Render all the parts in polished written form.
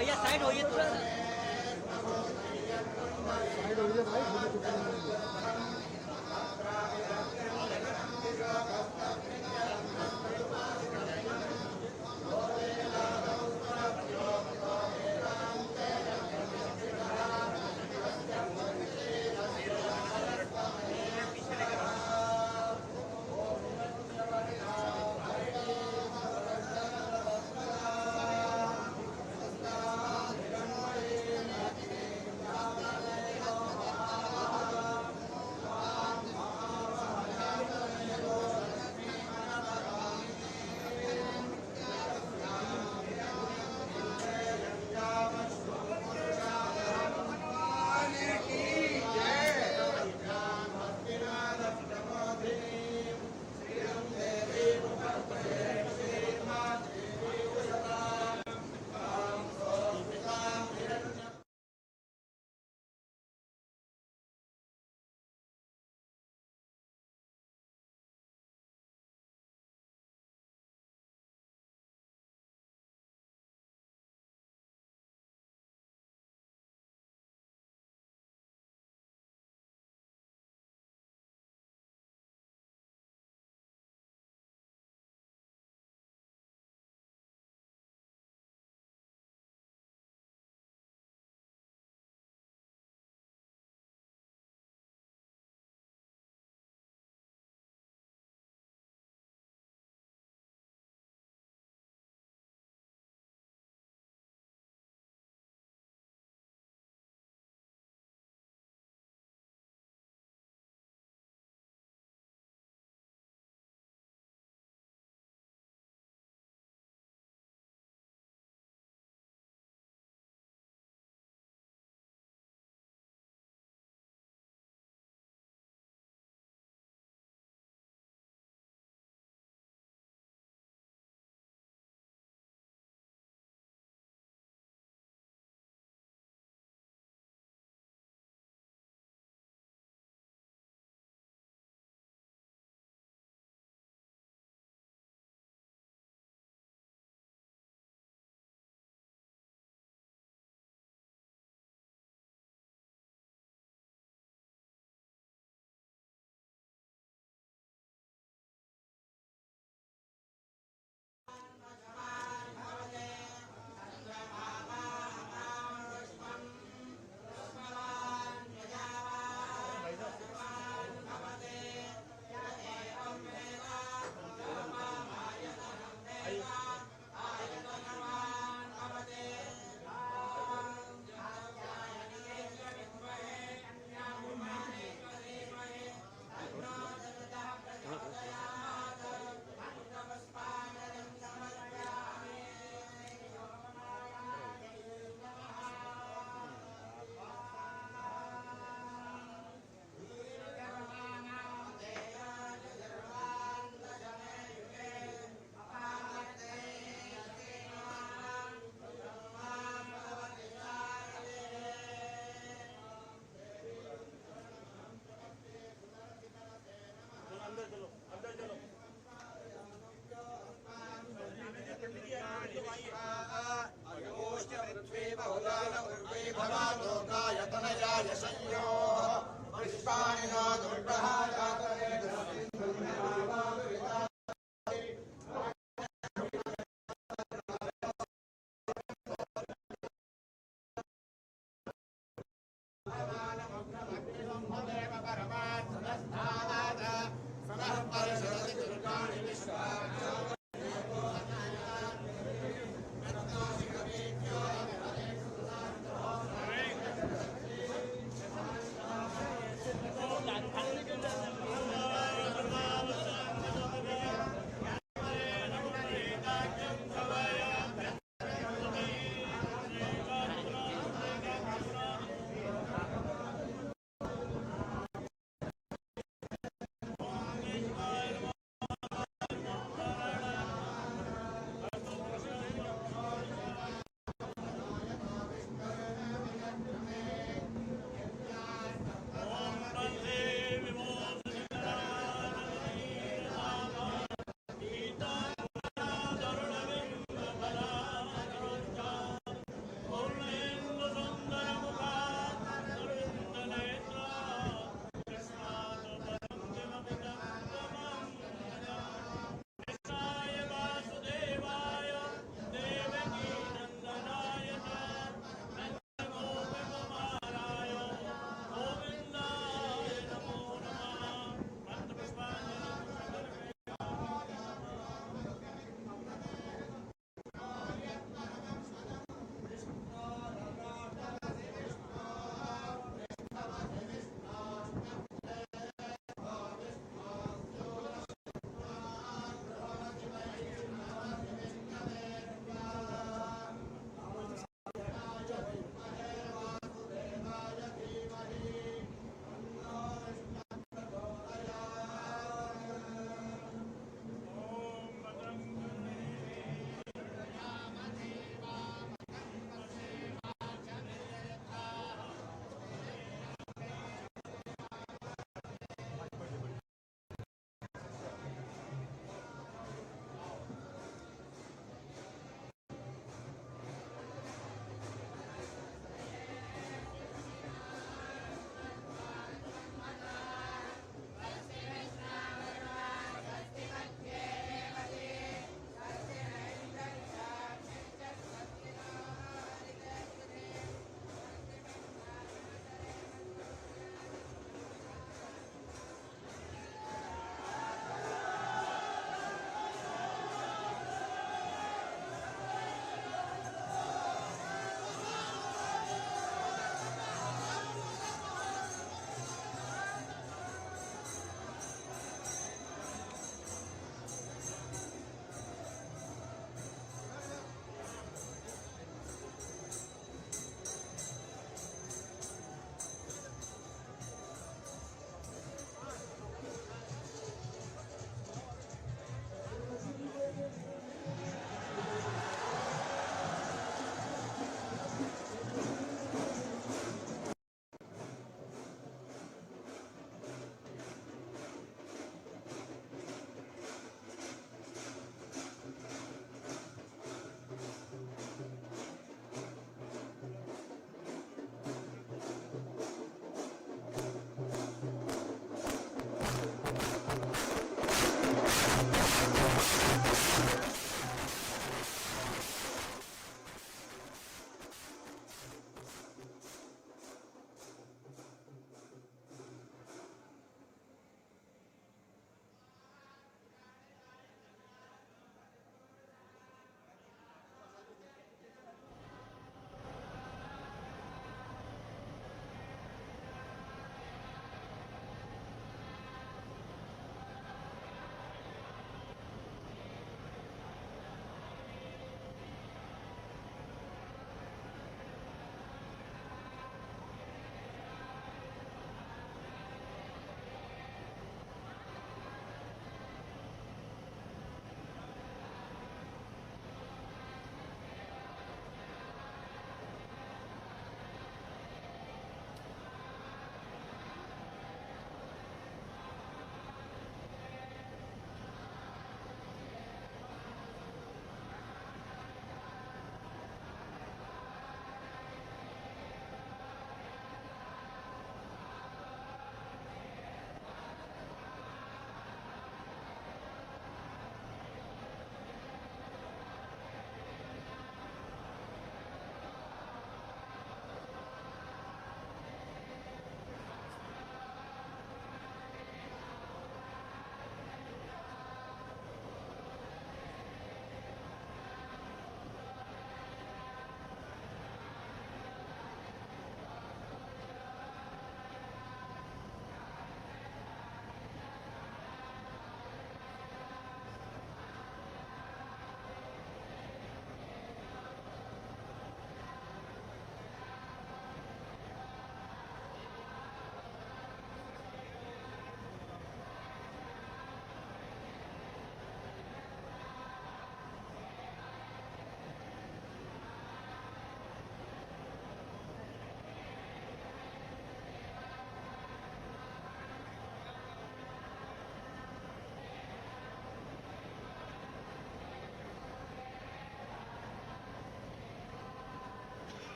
भैया साइड होइए थोड़ा सा। साइड हो जाए भाई।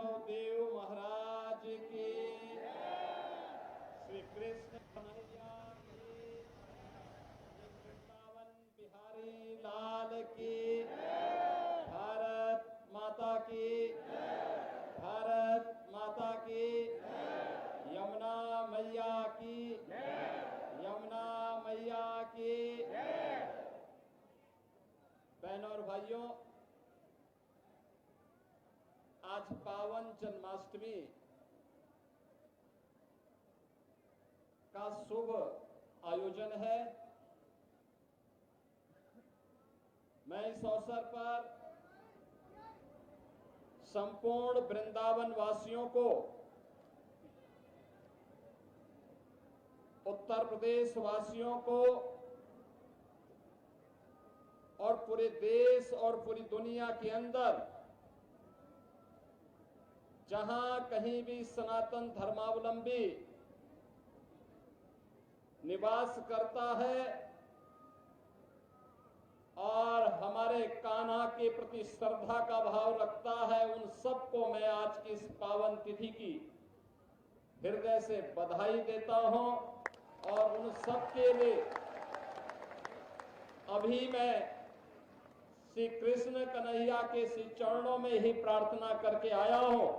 केशव देव महाराज की, श्री कृष्ण कन्हैया की, श्री वृंदावन बिहारी लाल की, भारत माता की, भारत माता की, यमुना मैया की, यमुना मैया की। बहनों और भाइयों, आज पावन जन्माष्टमी का शुभ आयोजन है। मैं इस अवसर पर संपूर्ण वृंदावन वासियों को, उत्तर प्रदेश वासियों को और पूरे देश और पूरी दुनिया के अंदर जहां कहीं भी सनातन धर्मावलंबी निवास करता है और हमारे कान्हा के प्रति श्रद्धा का भाव रखता है, उन सबको मैं आज की इस पावन तिथि की हृदय से बधाई देता हूं। और उन सबके लिए अभी मैं श्री कृष्ण कन्हैया के श्री चरणों में ही प्रार्थना करके आया हूं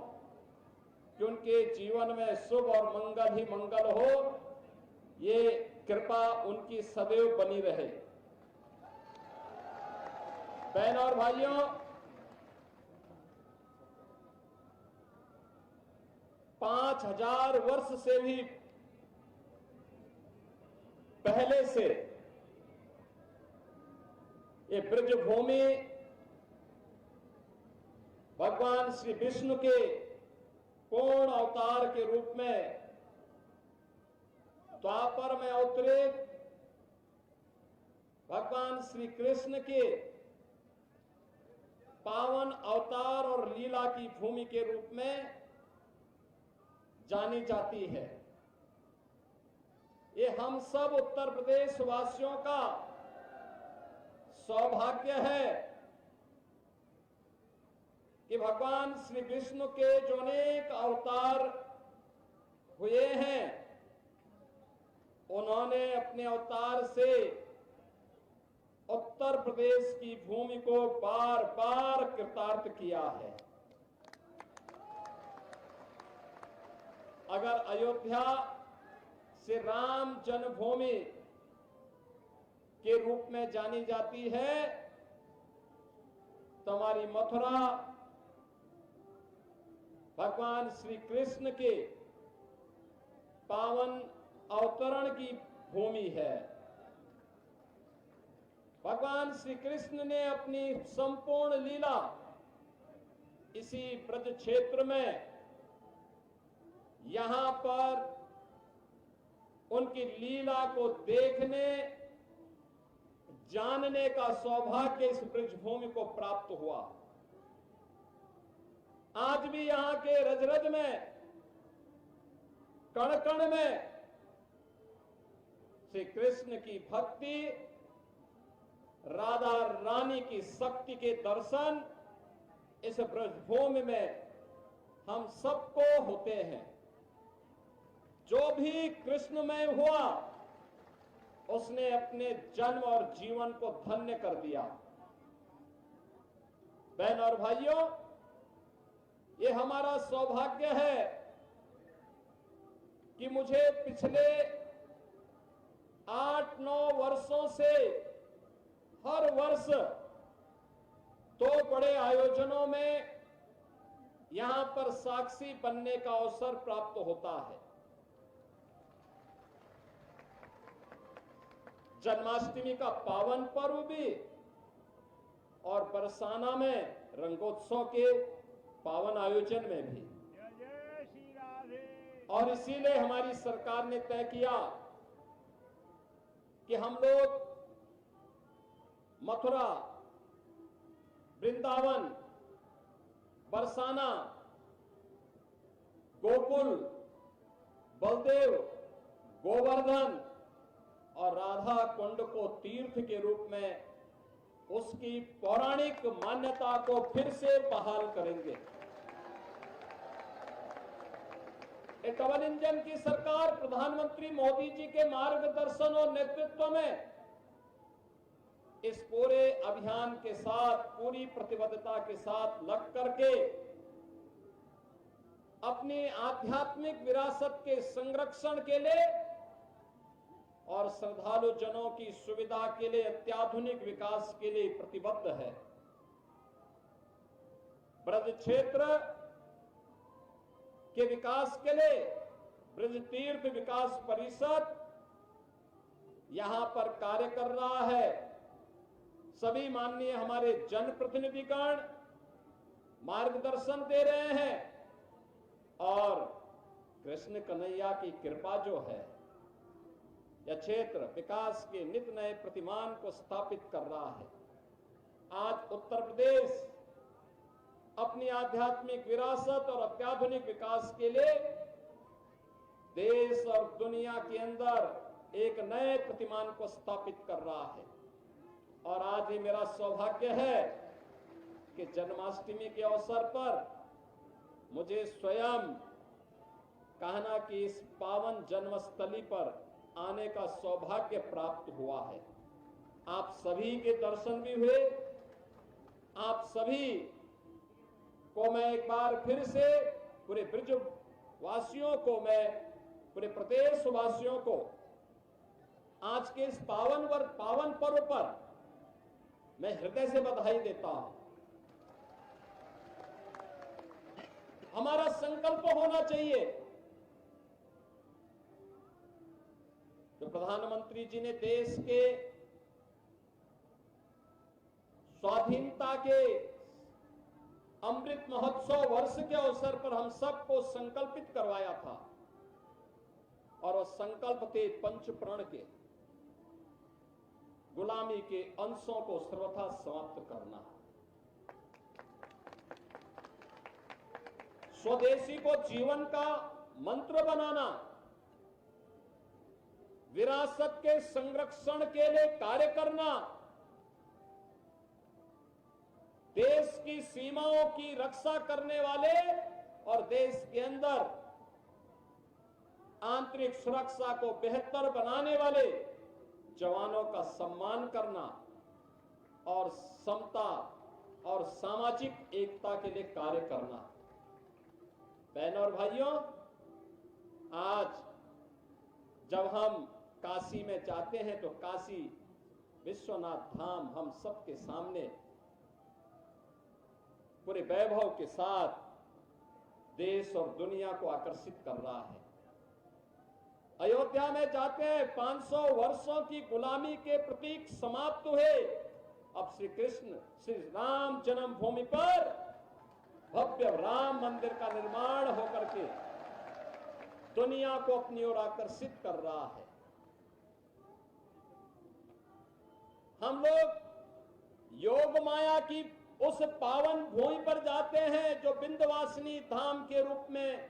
कि उनके जीवन में शुभ और मंगल ही मंगल हो, ये कृपा उनकी सदैव बनी रहे। बहनों और भाइयों, 5000 वर्ष से भी पहले से ये ब्रजभूमि भगवान श्री विष्णु के पूर्ण अवतार के रूप में द्वापर में अवतरित भगवान श्री कृष्ण के पावन अवतार और लीला की भूमि के रूप में जानी जाती है। ये हम सब उत्तर प्रदेश वासियों का सौभाग्य है कि भगवान श्री विष्णु के जो अनेक अवतार हुए हैं, उन्होंने अपने अवतार से उत्तर प्रदेश की भूमि को बार बार कृतार्थ किया है। अगर अयोध्या से राम जन्मभूमि के रूप में जानी जाती है, तो हमारी मथुरा भगवान श्री कृष्ण के पावन अवतरण की भूमि है। भगवान श्री कृष्ण ने अपनी संपूर्ण लीला इसी ब्रज क्षेत्र में, यहां पर उनकी लीला को देखने जानने का सौभाग्य इस ब्रजभूमि को प्राप्त हुआ। आज भी यहां के रज रज में, कण कण में श्री कृष्ण की भक्ति, राधा रानी की शक्ति के दर्शन इस ब्रजभूमि में हम सबको होते हैं। जो भी कृष्णमय हुआ, उसने अपने जन्म और जीवन को धन्य कर दिया। बहन और भाइयों, ये हमारा सौभाग्य है कि मुझे पिछले 8-9 वर्षों से हर वर्ष 2 बड़े आयोजनों में यहां पर साक्षी बनने का अवसर प्राप्त होता है। जन्माष्टमी का पावन पर्व भी और बरसाना में रंगोत्सव के पावन आयोजन में भी। और इसीलिए हमारी सरकार ने तय किया कि हम लोग मथुरा, वृंदावन, बरसाना, गोकुल, बलदेव, गोवर्धन और राधा कुंड को तीर्थ के रूप में उसकी पौराणिक मान्यता को फिर से बहाल करेंगे। एक डबल इंजन की सरकार प्रधानमंत्री मोदी जी के मार्गदर्शन और नेतृत्व में इस पूरे अभियान के साथ पूरी प्रतिबद्धता के साथ लग करके अपनी आध्यात्मिक विरासत के संरक्षण के लिए और श्रद्धालु जनों की सुविधा के लिए अत्याधुनिक विकास के लिए प्रतिबद्ध है। ब्रज क्षेत्र के विकास के लिए ब्रज तीर्थ विकास परिषद यहां पर कार्य कर रहा है। सभी माननीय हमारे जनप्रतिनिधिगण मार्गदर्शन दे रहे हैं और कृष्ण कन्हैया की कृपा जो है यह क्षेत्र विकास के नित नए प्रतिमान को स्थापित कर रहा है। आज उत्तर प्रदेश अपनी आध्यात्मिक विरासत और अत्याधुनिक विकास के लिए देश और दुनिया के अंदर एक नए प्रतिमान को स्थापित कर रहा है। और आज ही मेरा सौभाग्य है कि जन्माष्टमी के अवसर पर मुझे स्वयं कहना कि इस पावन जन्मस्थली पर आने का सौभाग्य प्राप्त हुआ है। आप सभी के दर्शन भी हुए। आप सभी को मैं एक बार फिर से पूरे ब्रज वासियों को, मैं पूरे प्रदेश वासियों को आज के इस पावन पर्व पर मैं हृदय से बधाई देता हूं। हमारा संकल्प होना चाहिए जो प्रधानमंत्री जी ने देश के स्वाधीनता के अमृत महोत्सव वर्ष के अवसर पर हम सबको संकल्पित करवाया था और वह संकल्प थे पंच प्रण के, गुलामी के अंशों को सर्वथा समाप्त करना, स्वदेशी को जीवन का मंत्र बनाना, विरासत के संरक्षण के लिए कार्य करना, देश की सीमाओं की रक्षा करने वाले और देश के अंदर आंतरिक सुरक्षा को बेहतर बनाने वाले जवानों का सम्मान करना और समता और सामाजिक एकता के लिए कार्य करना। बहनों और भाइयों, आज जब हम काशी में जाते हैं तो काशी विश्वनाथ धाम हम सबके सामने पूरे वैभव के साथ देश और दुनिया को आकर्षित कर रहा है। अयोध्या में जाते हैं, 500 वर्षों की गुलामी के प्रतीक समाप्त हुए। अब श्री कृष्ण श्री राम जन्मभूमि पर भव्य राम मंदिर का निर्माण होकर के दुनिया को अपनी ओर आकर्षित कर रहा है। हम लोग योग माया की उस पावन भूमि पर जाते हैं जो विंध्यवासिनी धाम के रूप में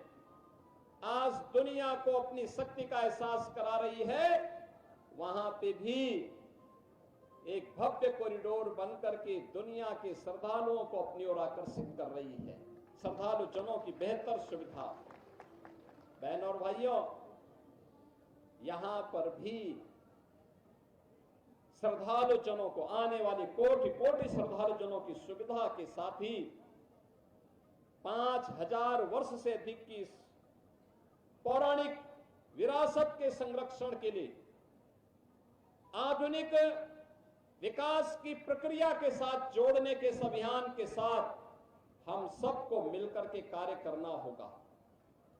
आज दुनिया को अपनी शक्ति का एहसास करा रही है। वहां पे भी एक भव्य कॉरिडोर बनकर के दुनिया के श्रद्धालुओं को अपनी ओर आकर्षित कर रही है। श्रद्धालु जनों की बेहतर सुविधा। बहनों और भाइयों, यहां पर भी श्रद्धालु जनों को, आने वाले कोटि कोटि श्रद्धालु जनों की सुविधा के साथ ही 5000 वर्ष से अधिक की पौराणिक विरासत के संरक्षण के लिए आधुनिक विकास की प्रक्रिया के साथ जोड़ने के इस अभियान के साथ हम सबको मिलकर के कार्य करना होगा।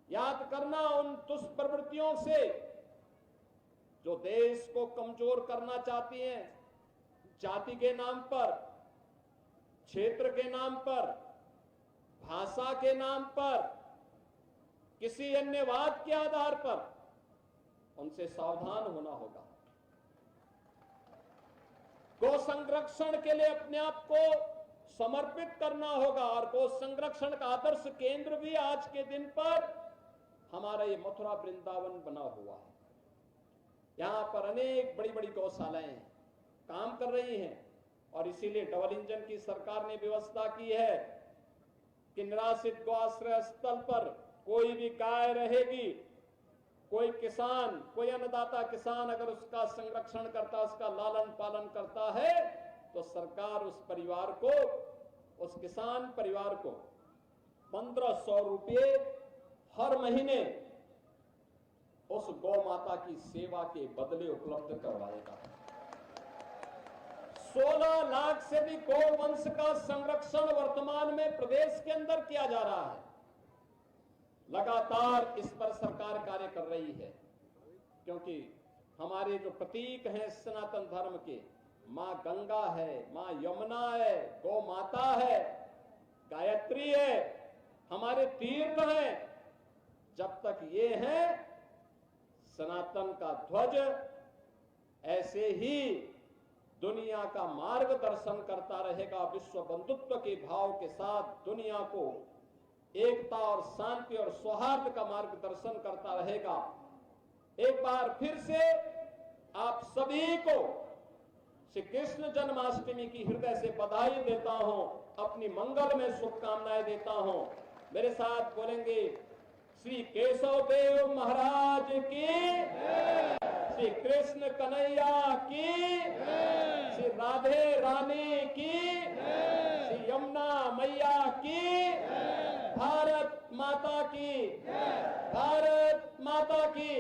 याद करना उन दुष्प्रवृत्तियों से जो देश को कमजोर करना चाहती हैं, जाति के नाम पर, क्षेत्र के नाम पर, भाषा के नाम पर, किसी अन्य वाद के आधार पर, उनसे सावधान होना होगा। गौ संरक्षण के लिए अपने आप को समर्पित करना होगा और गौ संरक्षण का आदर्श केंद्र भी आज के दिन पर हमारा ये मथुरा वृंदावन बना हुआ है। यहां पर अनेक बड़ी बड़ी गौशालाएं काम कर रही हैं और इसीलिए डबल इंजन की सरकार ने व्यवस्था की है कि निराश्रित गौ आश्रय स्थल पर कोई भी गाय रहेगी, कोई किसान, कोई अन्नदाता किसान अगर उसका संरक्षण करता, उसका लालन पालन करता है, तो सरकार उस परिवार को, उस किसान परिवार को 1500 रुपये हर महीने उस गौ माता की सेवा के बदले उपलब्ध करवाएगा। 16 लाख से भी गौवंश का संरक्षण वर्तमान में प्रदेश के अंदर किया जा रहा है। लगातार इस पर सरकार कार्य कर रही है, क्योंकि हमारे जो प्रतीक हैं सनातन धर्म के, मां गंगा है, मां यमुना है, गौ माता है, गायत्री है, हमारे तीर्थ हैं। जब तक ये है, सनातन का ध्वज ऐसे ही दुनिया का मार्गदर्शन करता रहेगा, विश्व बंधुत्व के भाव के साथ दुनिया को एकता और शांति और सौहार्द का मार्गदर्शन करता रहेगा। एक बार फिर से आप सभी को श्री कृष्ण जन्माष्टमी की हृदय से बधाई देता हूं, अपनी मंगल में शुभकामनाएं देता हूं। मेरे साथ बोलेंगे, श्री केशव देव महाराज की, श्री कृष्ण कन्हैया की, श्री राधे रानी की, श्री यमुना मैया की, भारत माता की, भारत माता की।